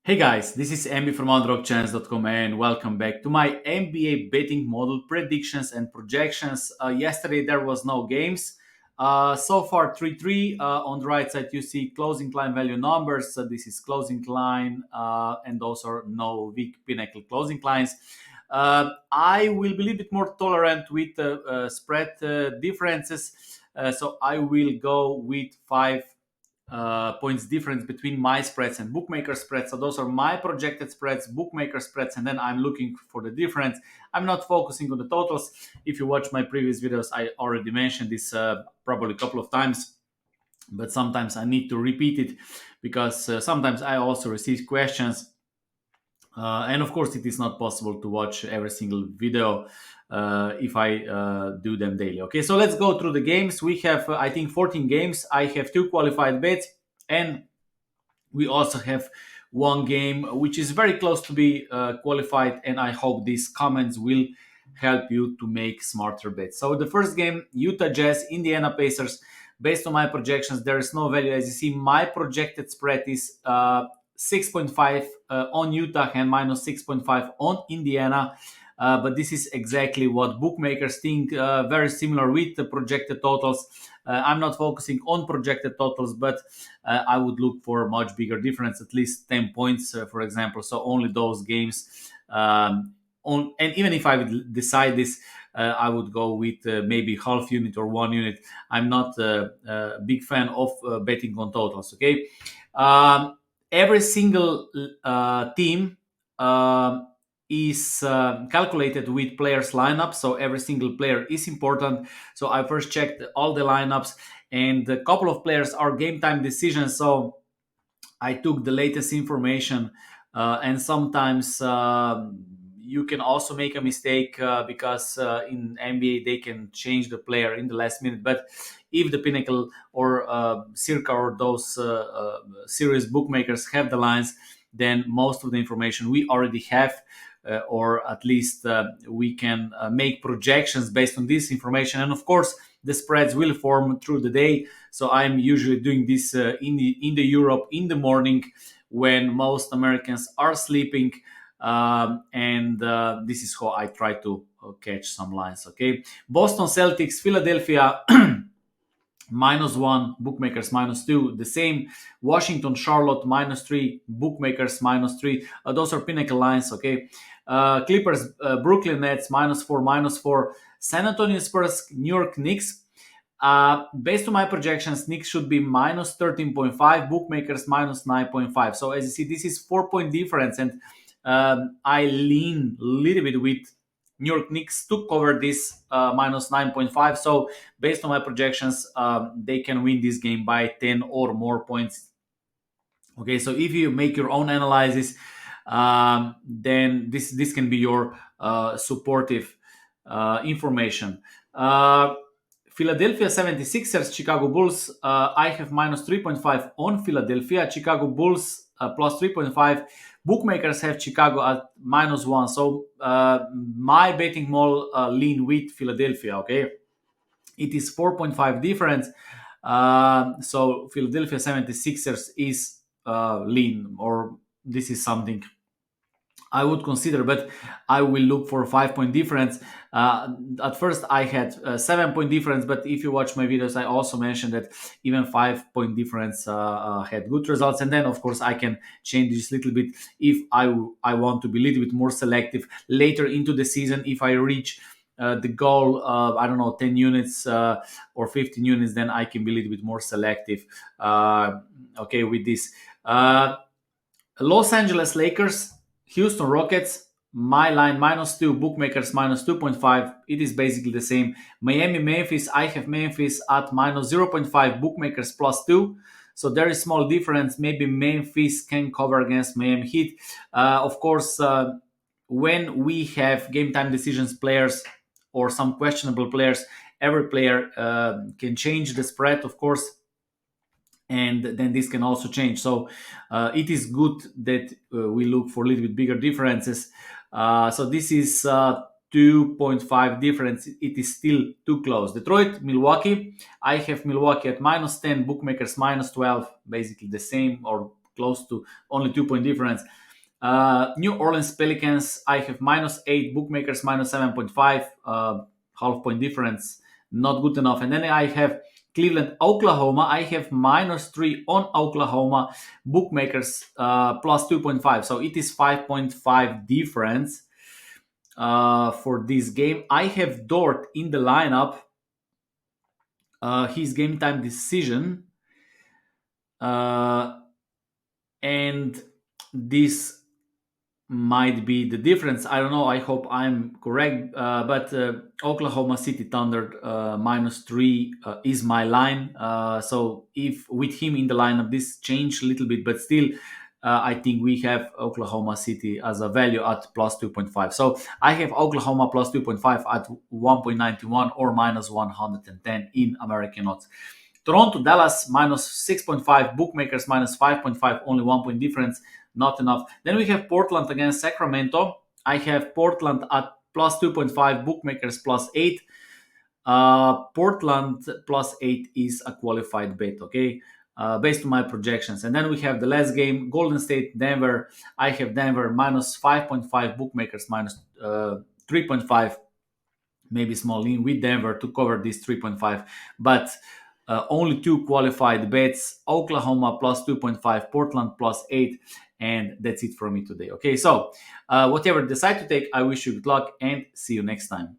Hey guys, this is Emmy from underdogchance.com and welcome back to my NBA betting model predictions and projections. Yesterday there was no games. So far 3-3. On the right side you see closing line value numbers. So this is closing line and also no weak pinnacle closing lines. I will be a little bit more tolerant with spread differences. So I will go with 5 points difference between my spreads and bookmaker spreads. So those are my projected spreads, bookmaker spreads, and then I'm looking for the difference. I'm not focusing on the totals. If you watch my previous videos, I already mentioned this probably a couple of times, but sometimes I need to repeat it because sometimes I also receive questions. And of course, it is not possible to watch every single video if I do them daily. Okay, so let's go through the games. We have, I think, 14 games. I have two qualified bets, and we also have one game which is very close to be qualified. And I hope these comments will help you to make smarter bets. So the first game, Utah Jazz, Indiana Pacers. Based on my projections, there is no value. As you see, my projected spread is 6.5 on Utah and minus 6.5 on Indiana. But this is exactly what bookmakers think, very similar with the projected totals. I'm not focusing on projected totals, but I would look for a much bigger difference, at least 10 points, for example. So only those games. And even if I would decide this, I would go with maybe half unit or 1 unit. I'm not a big fan of betting on totals. Okay, every single team is calculated with players lineup, so every single player is important. So I first checked all the lineups, and a couple of players are game time decisions. So I took the latest information, and sometimes you can also make a mistake because in NBA they can change the player in the last minute. But if the Pinnacle or Circa or those serious bookmakers have the lines, then most of the information we already have. Or at least we can make projections based on this information, and of course the spreads will form through the day. So I'm usually doing this in the Europe in the morning when most Americans are sleeping, and this is how I try to catch some lines. Okay, Boston Celtics, Philadelphia. -1, bookmakers -2. The same, Washington, Charlotte -3, bookmakers -3. Those are pinnacle lines. Okay, Clippers, Brooklyn Nets -4, -4. San Antonio Spurs, New York Knicks. Based on my projections, Knicks should be -13.5, bookmakers -9.5. So as you see, this is 4 point difference, and I lean a little bit with New York Knicks to cover this -9.5. So based on my projections, they can win this game by 10 or more points. Okay, so if you make your own analysis, then this can be your supportive information. Philadelphia 76ers, Chicago Bulls. I have -3.5 on Philadelphia. Chicago Bulls plus 3.5. Bookmakers have Chicago at -1. So my betting model lean with Philadelphia. Okay, it is 4.5 difference. So Philadelphia 76ers is lean, or this is something I would consider, but I will look for a 5 point difference. At first, I had a 7 point difference, but if you watch my videos, I also mentioned that even 5 point difference had good results. And then, of course, I can change this a little bit if I want to be a little bit more selective later into the season. If I reach the goal, I don't know, 10 units or 15 units, then I can be a little bit more selective. Okay, with this. Los Angeles Lakers, Houston Rockets, my line -2, bookmakers -2.5. It is basically the same. Miami, Memphis, I have Memphis at -0.5, bookmakers +2. So there is small difference. Maybe Memphis can cover against Miami Heat. Of course, when we have game time decisions players or some questionable players, every player can change the spread, of course, and then this can also change. So it is good that we look for a little bit bigger differences. So this is 2.5 difference. It is still too close. Detroit, Milwaukee. I have Milwaukee at -10, bookmakers -12, basically the same or close to only 2 point difference. New Orleans Pelicans, I have -8, bookmakers -7.5, half point difference, not good enough. And then I have Cleveland, Oklahoma. I have -3 on Oklahoma, bookmakers plus 2.5. So it is 5.5 difference for this game. I have Dort in the lineup. His game time decision. And this might be the difference. I don't know. I hope I'm correct. But Oklahoma City Thunder -3 is my line. So if with him in the lineup, this changed a little bit, but still, I think we have Oklahoma City as a value at plus 2.5. So I have Oklahoma plus 2.5 at 1.91 or -110 in American odds. Toronto, Dallas -6.5, bookmakers -5.5, only 1 point difference, not enough. Then we have Portland against Sacramento. I have Portland at plus 2.5, bookmakers +8. Portland +8 is a qualified bet, okay, based on my projections. And then we have the last game, Golden State, Denver. I have Denver -5.5, bookmakers -3.5. Maybe small lean with Denver to cover this 3.5, but only two qualified bets: Oklahoma plus 2.5, Portland +8, and that's it for me today. Okay, so whatever decide to take, I wish you good luck and see you next time.